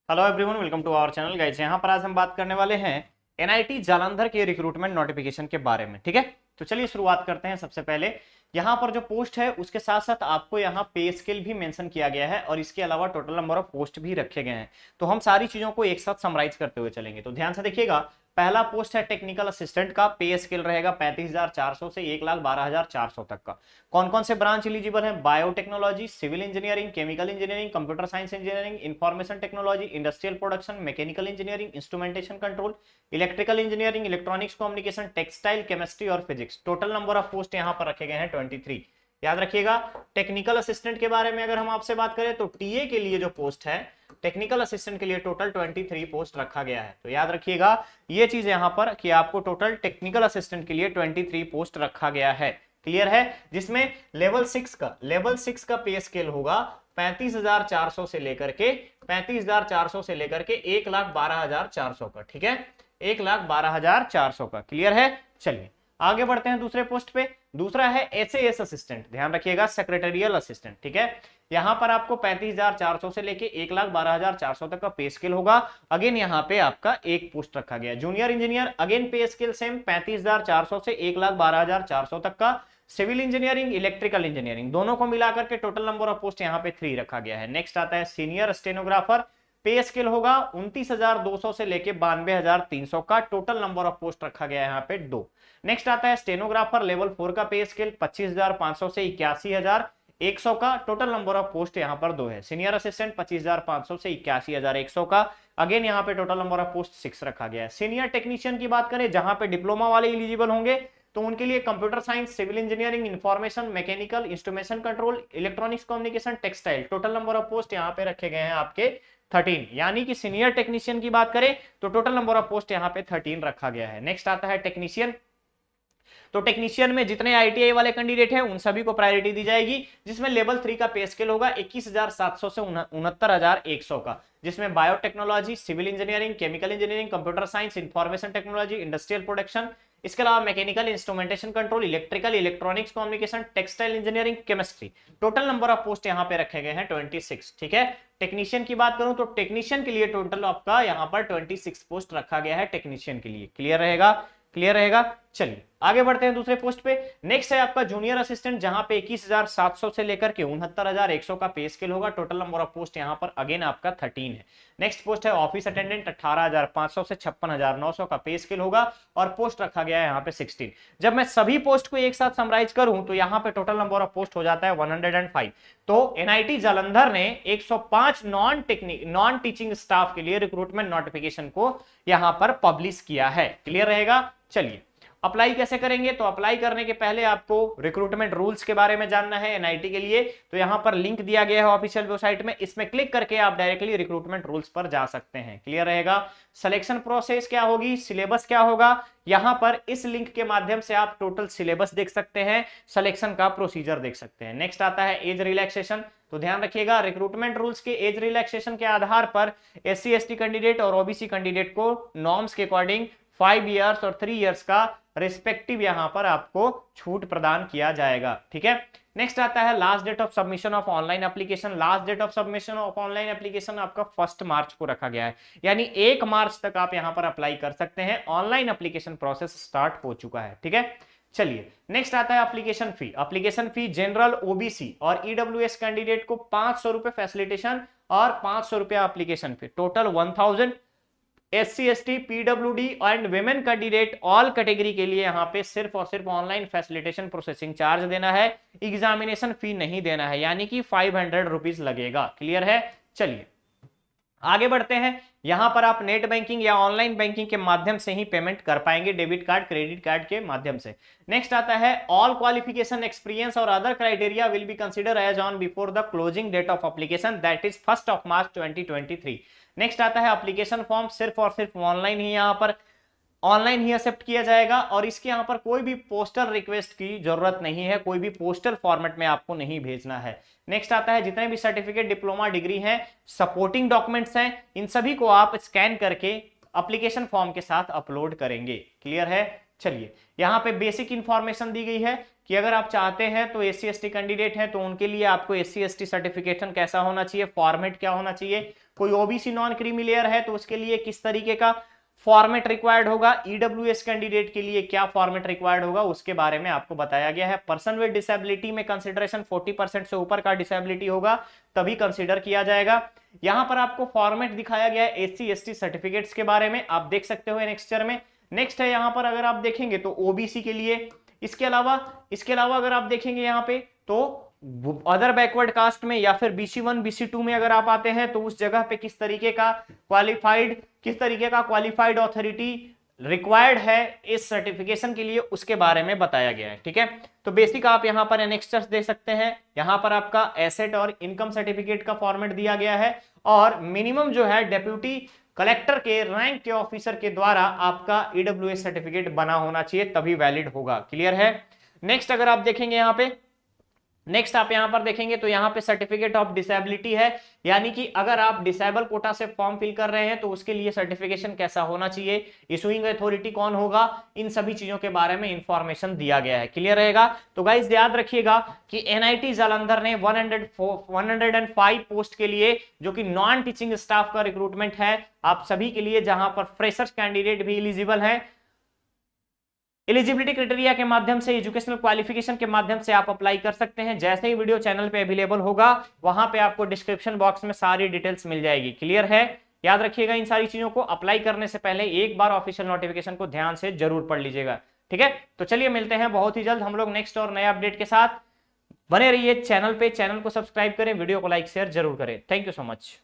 Hello everyone, welcome to our channel guys. यहाँ पर आज हम बात करने वाले हैं एनआईटी जालंधर के रिक्रूटमेंट नोटिफिकेशन के बारे में। ठीक है, तो चलिए शुरुआत करते हैं। सबसे पहले यहाँ पर जो पोस्ट है उसके साथ साथ आपको यहाँ पे स्केल भी मेंशन किया गया है और इसके अलावा टोटल नंबर ऑफ पोस्ट भी रखे गए हैं। तो हम सारी चीजों को एक साथ समराइज करते हुए चलेंगे। तो ध्यान से देखिएगा, पहला पोस्ट है टेक्निकल असिस्टेंट का। पे स्केल रहेगा 35,400 से 1,12,400 तक का। कौन कौन से ब्रांच एलिजिबल हैं? Biotechnology, civil engineering, chemical engineering, computer science engineering, information technology, industrial production, mechanical engineering, instrumentation control, electrical engineering, electronics communication, textile, chemistry और physics. Total number of post यहाँ पर रखे गए हैं 23। याद रखिएगा, टेक्निकल असिस्टेंट के बारे में अगर हम आपसे बात करें तो टीए के लिए जो पोस्ट है टेक्निकल असिस्टेंट के लिए टोटल 23 पोस्ट रखा गया है। तो याद रखिएगा ये चीज यहां पर कि आपको टोटल टेक्निकल असिस्टेंट के लिए 23 पोस्ट रखा गया है। क्लियर है? जिसमें लेवल 6 का पे स्केल होगा 35,400 से लेकर के 1,12,400 का। ठीक है, 1,12,400 का। क्लियर है? चलिए आगे बढ़ते हैं दूसरे पोस्ट पे। दूसरा है एसएएस असिस्टेंट। ध्यान रखिएगा, सेक्रेटरियल असिस्टेंट। ठीक है, यहां पर आपको 35,400 से लेके 1,12,400 तक का पे स्केल होगा। अगेन यहां पे आपका एक पोस्ट रखा गया। जूनियर इंजीनियर, अगेन पे स्केल सेम 35,400 से 1,12,400 तक का। सिविल इंजीनियरिंग, इलेक्ट्रिकल इंजीनियरिंग दोनों को मिलाकर के टोटल नंबर ऑफ पोस्ट यहां पे 3 रखा गया है। नेक्स्ट आता है सीनियर स्टेनोग्राफर। पे स्केल होगा 29,200 से लेके 92,300 का। टोटल नंबर ऑफ पोस्ट रखा गया है यहाँ पे 2। नेक्स्ट आता है स्टेनोग्राफर लेवल 4 का पे स्केल 25,500 से 81,100 का। टोटल नंबर ऑफ पोस्ट यहाँ पर 2 है। सीनियर असिस्टेंट 25,500 से 81,100 का। अगेन यहाँ पे टोटल नंबर ऑफ पोस्ट 6 रखा गया है। सीनियर टेक्नीशियन की बात करें, जहां पे डिप्लोमा वाले एलिजिबल होंगे तो उनके लिए computer science, civil engineering, information, mechanical, instrumentation control, electronics communication, textile. Total number of post यहाँ पे रखे गए हैं आपके 13। यानी कि सीनियर टेक्नीशियन की बात करें तो टोटल नंबर ऑफ पोस्ट यहाँ पे 13 रखा गया है। नेक्स्ट आता है टेक्नीशियन। तो टेक्नीशियन में जितने आईटीआई वाले कैंडिडेट हैं उन सभी को प्रायोरिटी दी जाएगी, जिसमें लेवल 3 का पे स्केल होगा 21,700 से 69,100 का। जिसमें biotechnology, civil engineering, chemical engineering, computer science, information technology, industrial production, इसके अलावा mechanical, instrumentation control, electrical, electronics communication, textile engineering, chemistry. Total number of post यहाँ पे रखे गए हैं 26। ठीक है, टेक्नीशियन की बात करूं तो टेक्नीशियन के लिए टोटल आपका यहाँ पर 26 पोस्ट रखा गया है टेक्नीशियन के लिए। क्लियर रहेगा? क्लियर रहेगा। चलिए आगे बढ़ते हैं दूसरे पोस्ट पे। नेक्स्ट है आपका जूनियर असिस्टेंट, जहां पे 21,700 से लेकर के 69,100 का पे स्केल होगा। टोटल नंबर ऑफ पोस्ट यहां पर अगेन आपका 13 है। नेक्स्ट पोस्ट है ऑफिस अटेंडेंट, 18,500 से 56,900 का पे स्केल होगा और पोस्ट रखा गया है यहाँ पे 16। जब मैं सभी पोस्ट को एक साथ समराइज करूं तो यहाँ पे टोटल नंबर ऑफ पोस्ट हो जाता है 105। तो एनआईटी जालंधर ने 105 नॉन टीचिंग स्टाफ के लिए रिक्रूटमेंट नोटिफिकेशन को यहां पर पब्लिश किया है। क्लियर रहेगा? चलिए अप्लाई कैसे करेंगे? तो अप्लाई करने के पहले आपको रिक्रूटमेंट रूल्स के बारे में जानना है एनआईटी के लिए। तो यहां पर लिंक दिया गया है ऑफिशियल वेबसाइट में, इसमें क्लिक करके आप डायरेक्टली रिक्रूटमेंट रूल्स पर जा सकते हैं। क्लियर रहेगा? सिलेक्शन प्रोसेस क्या होगी, सिलेबस क्या होगा, यहां पर इस लिंक के माध्यम से आप टोटल सिलेबस देख सकते हैं, सिलेक्शन का प्रोसीजर देख सकते हैं। नेक्स्ट आता है एज रिलैक्सेशन। तो ध्यान रखिएगा, रिक्रूटमेंट रूल्स के एज रिलैक्सेशन के आधार पर एससी एसटी कैंडिडेट और ओबीसी कैंडिडेट को नॉर्म्स के अकॉर्डिंग 5 इयर्स और 3 इयर्स का रिस्पेक्टिव यहां पर आपको छूट प्रदान किया जाएगा। ठीक है, नेक्स्ट आता है last date of submission of online application. Last date of submission of online application आपका 1 मार्च को रखा गया है, यानी 1 मार्च तक आप यहां पर अप्लाई कर सकते हैं। ऑनलाइन एप्लीकेशन प्रोसेस स्टार्ट हो चुका है। ठीक है, चलिए नेक्स्ट आता है application fee. Application fee general, OBC और ईडब्ल्यूएस कैंडिडेट को 500 रुपए फैसिलिटेशन और 500 रुपया application fee, total 1000। SC ST, PWD and women candidate all category के लिए यहां पे सिर्फ और सिर्फ ऑनलाइन फैसिलिटेशन प्रोसेसिंग चार्ज देना है, एग्जामिनेशन फी नहीं देना है, यानी कि 500 रुपीज लगेगा। क्लियर है? चलिए आगे बढ़ते हैं। यहां पर आप नेट बैंकिंग या ऑनलाइन बैंकिंग के माध्यम से ही पेमेंट कर पाएंगे, डेबिट कार्ड, क्रेडिट कार्ड के माध्यम से। नेक्स्ट आता है ऑल क्वालिफिकेशन, एक्सपीरियंस और other criteria will be consider as on before the closing date of application, that is 1 March 2023। Next आता है एप्लीकेशन फॉर्म, सिर्फ और सिर्फ ऑनलाइन ही यहां पर ऑनलाइन ही एक्सेप्ट किया जाएगा और इसके यहां पर कोई भी पोस्टल रिक्वेस्ट की जरूरत नहीं है, कोई भी पोस्टल फॉर्मेट में आपको नहीं भेजना है। नेक्स्ट आता है जितने भी सर्टिफिकेट, डिप्लोमा, डिग्री हैं, सपोर्टिंग डॉक्यूमेंट्स हैं, इन सभी को आप स्कैन करके एप्लीकेशन फॉर्म के साथ अपलोड करेंगे। क्लियर है? चलिए यहां पे बेसिक इंफॉर्मेशन दी गई है कि अगर आप चाहते हैं तो एससी एसटी कैंडिडेट हैं तो उनके लिए आपको एससी एसटी सर्टिफिकेशन कैसा होना चाहिए, फॉर्मेट क्या होना चाहिए, कोई ओबीसी नॉन क्रीमी लेयर है तो उसके लिए किस तरीके का फॉर्मेट रिक्वायर्ड होगा, ईडब्ल्यूएस कैंडिडेट के लिए क्या फॉर्मेट रिक्वायर्ड होगा, उसके बारे में आपको बताया गया है। पर्सन विद डिसेबिलिटी में कंसिडरेशन 40% से ऊपर का डिसेबिलिटी होगा तभी कंसीडर किया जाएगा। यहां पर आपको फॉर्मेट दिखाया गया है एससी एसटी सर्टिफिकेट्स के बारे में, आप देख सकते हो नेक्स्टर में। नेक्स्ट है यहां पर अगर आप देखेंगे तो ओबीसी के लिए, इसके अलावा अगर आप देखेंगे यहाँ पे तो अदर बैकवर्ड कास्ट में या फिर BC1 BC2 में अगर आप आते हैं तो उस जगह पे किस तरीके का क्वालिफाइड ऑथोरिटी रिक्वायर्ड है इस सर्टिफिकेशन के लिए, उसके बारे में बताया गया है। ठीक है, तो बेसिक आप यहां पर एनेक्स्टर्स दे सकते हैं। यहां पर आपका एसेट और इनकम सर्टिफिकेट का फॉर्मेट दिया गया है और मिनिमम जो है डेप्यूटी कलेक्टर के रैंक के ऑफिसर के द्वारा आपका ईडब्ल्यूएस सर्टिफिकेट बना होना चाहिए तभी वैलिड होगा। क्लियर है। नेक्स्ट अगर आप देखेंगे यहाँ पे, नेक्स्ट आप यहां पर देखेंगे तो यहां पे सर्टिफिकेट ऑफ डिसेबिलिटी है, यानी कि अगर आप डिसेबल कोटा से फॉर्म फिल कर रहे हैं तो उसके लिए सर्टिफिकेशन कैसा होना चाहिए, इशुइंग अथॉरिटी कौन होगा, इन सभी चीजों के बारे में इंफॉर्मेशन दिया गया है। क्लियर रहेगा। तो गाइस याद रखिएगा कि एनआईटी जालंधर ने 105 पोस्ट के लिए जो कि नॉन टीचिंग स्टाफ का रिक्रूटमेंट है आप सभी के लिए, जहां पर फ्रेशर्स कैंडिडेट भी एलिजिबल है, एलिजिबिलिटी क्राइटेरिया के माध्यम से, एजुकेशनल क्वालिफिकेशन के माध्यम से आप अप्लाई कर सकते हैं। जैसे ही वीडियो चैनल पे अवेलेबल होगा वहां पे आपको डिस्क्रिप्शन बॉक्स में सारी डिटेल्स मिल जाएगी। क्लियर है। याद रखिएगा इन सारी चीजों को अप्लाई करने से पहले एक बार ऑफिशियल नोटिफिकेशन को ध्यान से जरूर पढ़ लीजिएगा। ठीक है, तो चलिए मिलते हैं बहुत ही जल्द हम लोग नेक्स्ट और नए अपडेट के साथ। बने रहिए चैनल पे, चैनल को सब्सक्राइब करें, वीडियो को लाइक शेयर जरूर करें। Thank you so much.